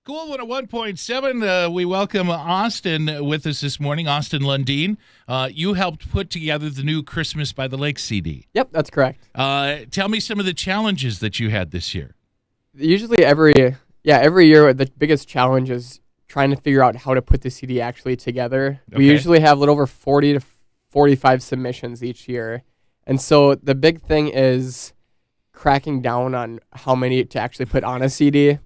Cool 101.7. We welcome Austin with us this morning, Austan Lundeen. You helped put together the new Christmas by the Lake CD. Yep, that's correct. Tell me some of the challenges that you had this year. Usually every year the biggest challenge is trying to figure out how to put the CD actually together. Okay. We usually have a little over 40 to 45 submissions each year. And so the big thing is cracking down on how many to actually put on a CD.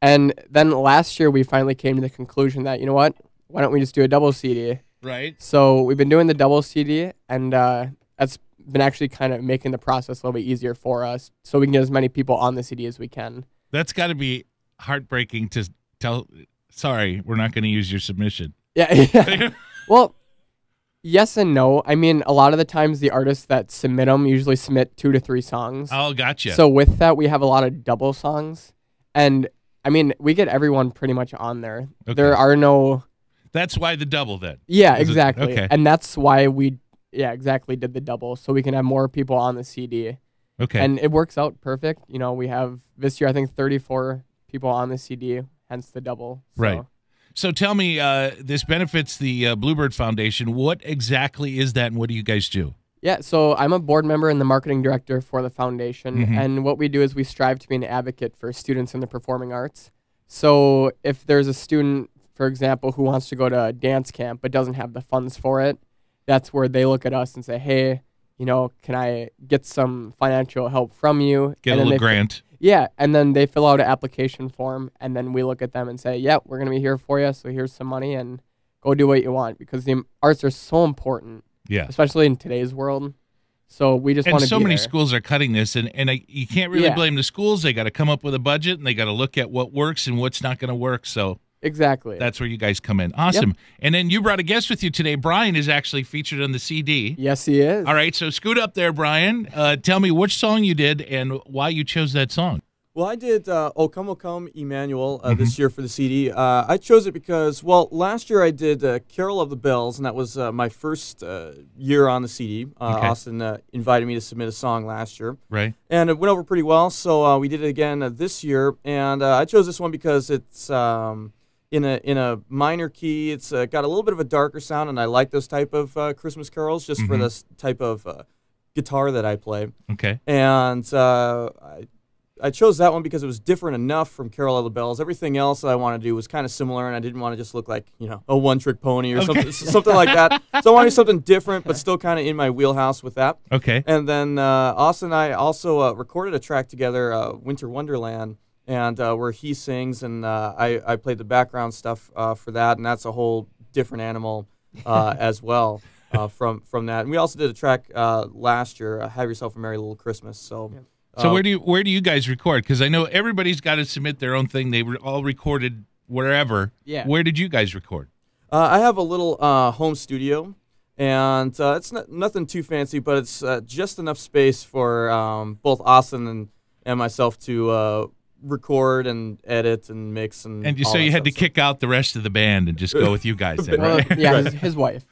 And then last year we finally came to the conclusion that, you know what, why don't we just do a double CD? Right. So we've been doing the double CD, and that's been actually kind of making the process a little bit easier for us so we can get as many people on the CD as we can. That's got to be heartbreaking to tell, sorry, we're not going to use your submission. Yeah. Well, yes and no. I mean, a lot of the times the artists that submit them usually submit 2 to 3 songs. Oh, gotcha. So with that, we have a lot of double songs. And I mean, we get everyone pretty much on there. Okay. There are no... That's why the double then. Yeah, Is it- exactly. okay. And that's why we, did the double, so we can have more people on the CD. Okay. And it works out perfect. You know, we have this year, I think, 34 people on the CD, hence the double. So. Right. So tell me, this benefits the Bluebird Foundation. What exactly is that, and what do you guys do? Yeah, so I'm a board member and the marketing director for the foundation, Mhm. and what we do is we strive to be an advocate for students in the performing arts. So if there's a student, for example, who wants to go to a dance camp but doesn't have the funds for it, that's where they look at us and say, hey, you know, can I get some financial help from you? Get And a then little they grant. Yeah, and then they fill out an application form, and then we look at them and say, yeah, we're going to be here for you, so here's some money, and go do what you want, because the arts are so important. Yeah. Especially in today's world. So we just And want to so be many there. schools are cutting this, and you can't really Yeah. blame the schools. They got to come up with a budget, and they got to look at what works and what's not going to work. So Exactly. that's where you guys come in. Awesome. And then you brought a guest with you today. Brian is actually featured on the CD. Yes, he is. All right, so scoot up there, Brian. Tell me which song you did and why you chose that song. Well, I did O Come, Emmanuel this year for the CD. I chose it because, well, last year I did Carol of the Bells, and that was my first year on the CD. Okay. Austin invited me to submit a song last year. Right. And it went over pretty well, so we did it again this year. And I chose this one because it's in a minor key. It's got a little bit of a darker sound, and I like those type of Christmas carols just for this type of guitar that I play. Okay. And I chose that one because it was different enough from Carol of the Bells. Everything else that I wanted to do was kind of similar, and I didn't want to just look like, you know, a one-trick pony or something like that. So I wanted something different, but still kind of in my wheelhouse with that. Okay. And then Austin and I also recorded a track together, Winter Wonderland, and where he sings, and I played the background stuff for that, and that's a whole different animal as well from that. And we also did a track last year, Have Yourself a Merry Little Christmas. So. Yeah. So where do you guys record? Because I know everybody's got to submit their own thing. They were all recorded wherever. Yeah. Where did you guys record? I have a little home studio, and it's nothing too fancy, but it's just enough space for both Austin and myself to record and edit and mix and. And all so that you had to stuff. kick out the rest of the band and just go with you guys then, Well, right? yeah, his wife.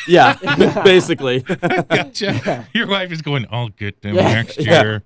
Yeah, basically. Gotcha. Your wife is going, I'll get them Yeah. next year.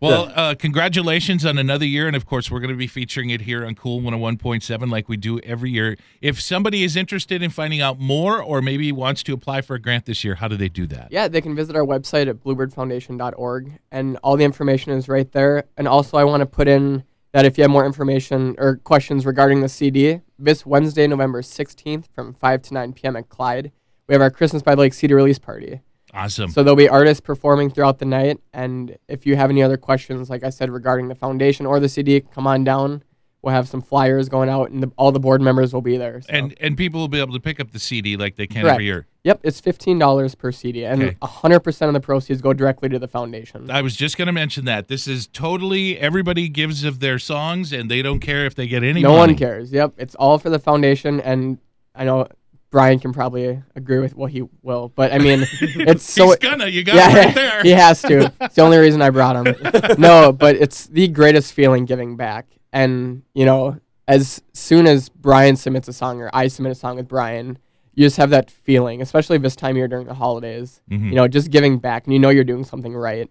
Well, congratulations on another year, and of course, we're going to be featuring it here on Cool 101.7 like we do every year. If somebody is interested in finding out more or maybe wants to apply for a grant this year, how do they do that? Yeah, they can visit our website at bluebirdfoundation.org, and all the information is right there. And also, I want to put in that if you have more information or questions regarding the CD, this Wednesday, November 16th from 5 to 9 p.m. at Clyde, we have our Christmas by the Lake CD release party. Awesome. So there'll be artists performing throughout the night, and if you have any other questions, like I said, regarding the foundation or the CD, come on down. We'll have some flyers going out, and all the board members will be there. So. And people will be able to pick up the CD like they can Correct. every year. Yep, it's $15 per CD, and Okay. 100% of the proceeds go directly to the foundation. I was just going to mention that. This is totally, everybody gives of their songs, and they don't care if they get any No money. one cares. Yep, it's all for the foundation, and I know Brian can probably agree with what he will, but I mean, it's so. He's gonna, you got it right there. He has to. It's the only reason I brought him. No, but it's the greatest feeling giving back, and you know, as soon as Brian submits a song or I submit a song with Brian, you just have that feeling, especially this time of year during the holidays. Mhm. You know, just giving back, and you know you're doing something right,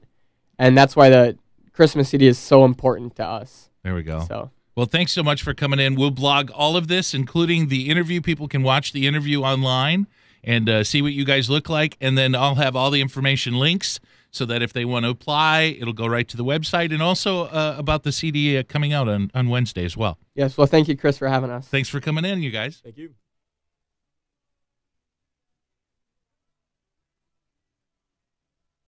and that's why the Christmas CD is so important to us. There we go. So Well, thanks so much for coming in. We'll blog all of this, including the interview. People can watch the interview online and see what you guys look like. And then I'll have all the information links so that if they want to apply, it'll go right to the website. And also about the CD coming out on Wednesday as well. Yes, well, thank you, Chris, for having us. Thanks for coming in, you guys. Thank you.